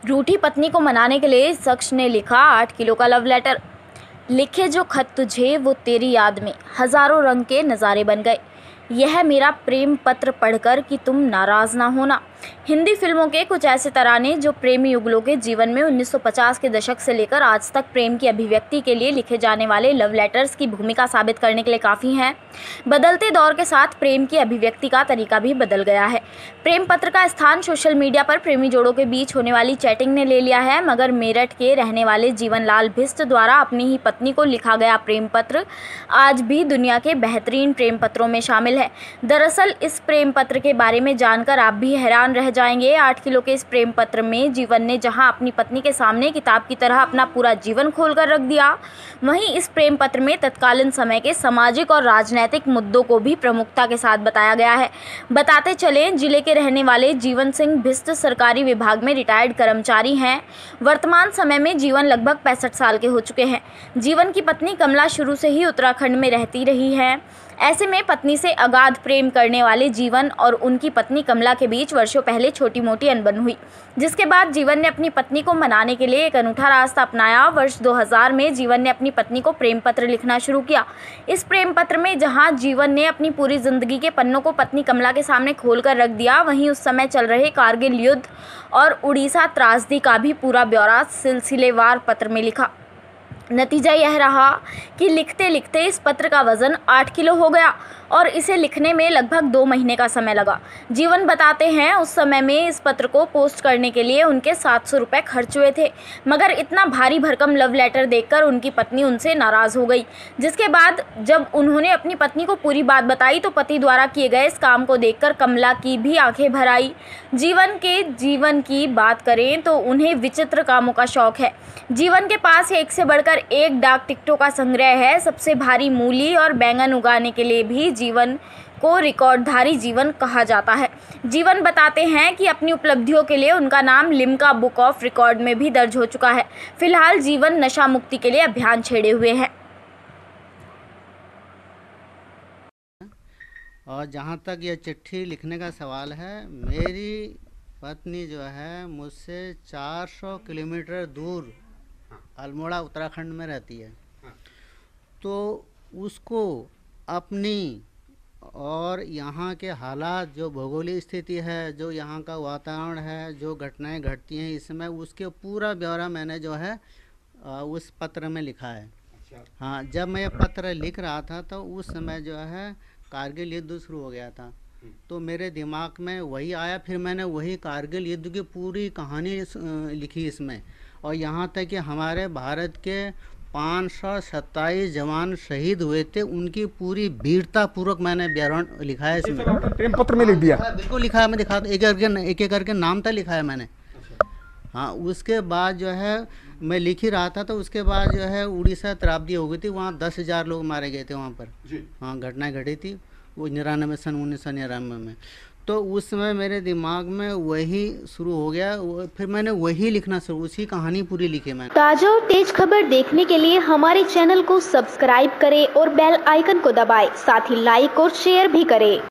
रूठी पत्नी को मनाने के लिए इस शख्स ने लिखा 8 किलो का लव लेटर। लिखे जो खत तुझे वो तेरी याद में हजारों रंग के नज़ारे बन गए। यह मेरा प्रेम पत्र पढ़कर कि तुम नाराज़ ना होना। हिंदी फिल्मों के कुछ ऐसे तराने जो प्रेमी युगलों के जीवन में 1950 के दशक से लेकर आज तक प्रेम की अभिव्यक्ति के लिए लिखे जाने वाले लव लेटर्स की भूमिका साबित करने के लिए काफ़ी हैं। बदलते दौर के साथ प्रेम की अभिव्यक्ति का तरीका भी बदल गया है। प्रेम पत्र का स्थान सोशल मीडिया पर प्रेमी जोड़ों के बीच होने वाली चैटिंग ने ले लिया है, मगर मेरठ के रहने वाले जीवन लाल भिष्ट द्वारा अपनी ही पत्नी को लिखा गया प्रेम पत्र आज भी दुनिया के बेहतरीन प्रेम पत्रों में शामिल है। दरअसल इस प्रेम पत्र के बारे में जानकर आप भी हैरान रह जाएंगे। 8 किलो के इस प्रेम पत्र में जीवन ने जहां अपनी पत्नी के सामने किताब की तरह अपना पूरा जीवन खोलकर रख दिया, वहीं इस प्रेम पत्र में तत्कालीन समय के सामाजिक और राजनीतिक मुद्दों को भी प्रमुखता के साथ बताया गया है। बताते चलें, जिले के रहने वाले जीवन सिंह भिष्ट सरकारी विभाग में रिटायर्ड कर्मचारी हैं। वर्तमान समय में जीवन लगभग 65 साल के हो चुके हैं। जीवन की पत्नी कमला शुरू से ही उत्तराखंड में रहती रही है। ऐसे में पत्नी से अगाध प्रेम करने वाले जीवन और उनकी पत्नी कमला के बीच वर्षों पहले छोटी मोटी अनबन हुई, जिसके बाद जीवन ने अपनी पत्नी को मनाने के लिए एक अनूठा रास्ता अपनाया। वर्ष 2000 में जीवन ने अपनी पत्नी को प्रेम पत्र लिखना शुरू किया। इस प्रेम पत्र में जहां जीवन ने अपनी पूरी जिंदगी के पन्नों को पत्नी कमला के सामने खोलकर रख दिया, वहीं उस समय चल रहे कारगिल युद्ध और उड़ीसा त्रासदी का भी पूरा ब्यौरा सिलसिलेवार पत्र में लिखा। नतीजा यह रहा कि लिखते लिखते इस पत्र का वजन 8 किलो हो गया और इसे लिखने में लगभग 2 महीने का समय लगा। जीवन बताते हैं, उस समय में इस पत्र को पोस्ट करने के लिए उनके 700 रुपये खर्च हुए थे, मगर इतना भारी भरकम लव लेटर देखकर उनकी पत्नी उनसे नाराज़ हो गई। जिसके बाद जब उन्होंने अपनी पत्नी को पूरी बात बताई तो पति द्वारा किए गए इस काम को देखकर कमला की भी आंखें भर आई। जीवन की बात करें तो उन्हें विचित्र कामों का शौक है। जीवन के पास एक से बढ़कर एक डाक टिकटों का संग्रह है। सबसे भारी मूली और बैंगन उगाने के लिए भी जीवन को रिकॉर्डधारी जीवन कहा जाता है। जीवन बताते हैं कि अपनी उपलब्धियों के लिए उनका नाम लिम्का बुक ऑफ रिकॉर्ड में भी दर्ज हो चुका है। फिलहाल जीवन नशा मुक्ति के लिए अभियान छेड़े हुए हैं। और जहाँ तक यह चिट्ठी लिखने का सवाल है, मेरी पत्नी जो है मुझसे 400 किलोमीटर दूर अल्मोड़ा उत्तराखंड में रहती है, तो उसको अपनी और यहाँ के हालात, जो भौगोलिक स्थिति है, जो यहाँ का वातावरण है, जो घटनाएं घटती हैं इसमें, उसके पूरा ब्यौरा मैंने जो है उस पत्र में लिखा है। हाँ, जब मैं पत्र लिख रहा था तो उस समय जो है कारगिल युद्ध शुरू हो गया था, तो मेरे दिमाग में वही आया। फिर मैंने वही कारगिल युद्ध की पूरी कहानी लिखी इसमें, और यहाँ तक कि हमारे भारत के 527 जवान शहीद हुए थे, उनकी पूरी वीरता पूर्वक मैंने ब्यौरा लिखा है इसमें। प्रेम पत्र में लिख दिया? बिल्कुल लिखा है, मैं दिखा एक एक करके नाम तक लिखा है मैंने। हाँ, उसके बाद जो है मैं लिख ही रहा था तो उसके बाद जो है उड़ीसा त्रासदी हो गई थी, वहाँ 10,000 लोग मारे गए थे वहाँ पर। हाँ, घटनाएं घटी थी वो 1999 में। तो उस समय मेरे दिमाग में वही शुरू हो गया, फिर मैंने वही लिखना शुरू, उसी कहानी पूरी लिखी मैंने। ताजा और तेज खबर देखने के लिए हमारे चैनल को सब्सक्राइब करें और बेल आइकन को दबाएं, साथ ही लाइक और शेयर भी करें।